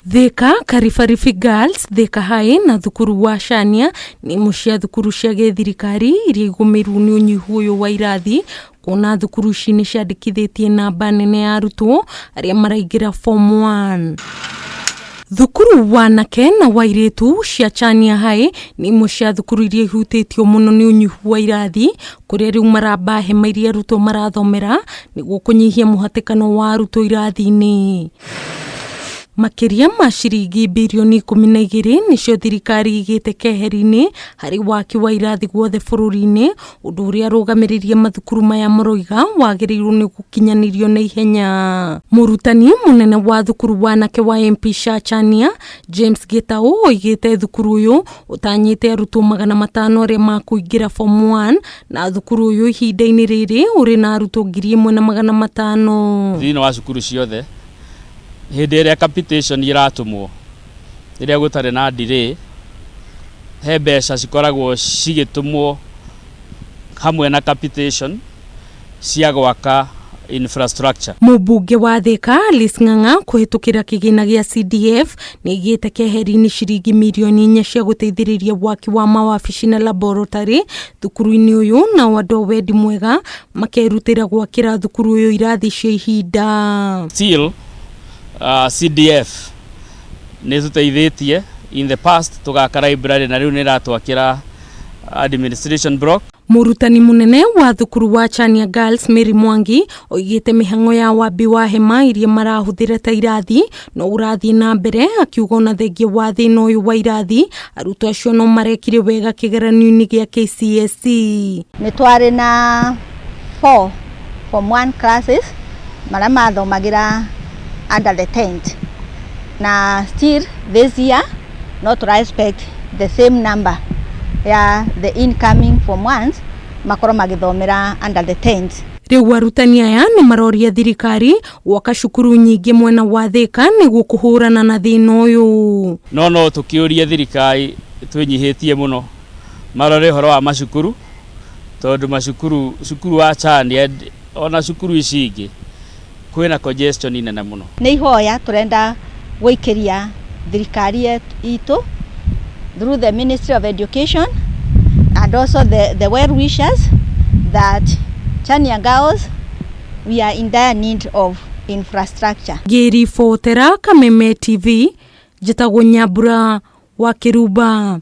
Thika Karifarifi Girls Thika High na thukuru wa Shania ni mucia thukuru cia githirikari iria igumirwo ni unyihu uyu wa irathi kuna thukuru ici ni ciandikithitie namba nene ya arutwo aria maraingira form 1. Thukuru wa anake na wa airĩtu cia Chania High ni mucia thukuru iria ihutĩtio muno ni unyihu wa irathi kuria riu maramba hema iria arutwo marathomera niguo kunyihia muhatikano wa arutwo irathi-ini. Makiria ma ciringi mbirioni 12 nicio thirikari igite KEHERIINI hari waki wa irathi guothe bururi-ini undu uria rugamiririe mathukuru maya muroiga wagiriirwo ni gukinyanirio na ihenya. Murutani munene wa thukuru wa anake wa MP Chania James Gitau oigite thukuru uyu utanyite arutwo 500 aria makuingira form 1 na thukuru uyu ihinda-ini riri uri na arutwo 1500 thini wa cukuru ciothe. Hĩndĩ ĩrĩa capitation iratumwo ĩrĩa gũtarĩ na delay he mbeca cikoragwo cigĩtumwo hamwe na capitation cia gwaka infrastructure. Mubunge wa Thika Lisng'ang'a kuhitukira kigina gia CDF ni igite KEHERIINI ciringi milioni 4 cia guteithiriria waki wa mawabici na laboratory thukuru-ini uyu na wado wedi mwega makerutira gwakira thukuru uyu irathi cia ihinda. Still CDF nĩtũteithĩtie in the past tugaka library na riu nĩratwakĩra administration block. Murutani munene wa thukuru wa Chania Girls Mary Mwangi oigite mihango ya wambi wa hema iria marahuthira ta irathi no urathi na mbere akiuga ona thengia wa thina uyu wa irathi arutwo acio no marekire wega kigeranio-ini gia KCSE. Nitwari na 4 form 1 classes maria mathomagira under the tent. Now still this year not to expect the same number the incoming form 1s makoro magithomera under the tent. Riu arutani aya ni maroria thirikari gwaka cukuru nyingi mwena wa Thika niguo kuhurana na thina uyu. No tukiuria thirikari twinyihitie muno marore horo wa macukuru tondu cukuru wa Chania ona cukuru ici ingi kwina congestion inene muno. Ni ihoya turenda guikiria thirikari itu through the Ministry of Education and also the well wishers that Chania girls we are in dire need of infrastructure. Geri Fotera Kameme TV Jetago Nyambura wa Kiruba.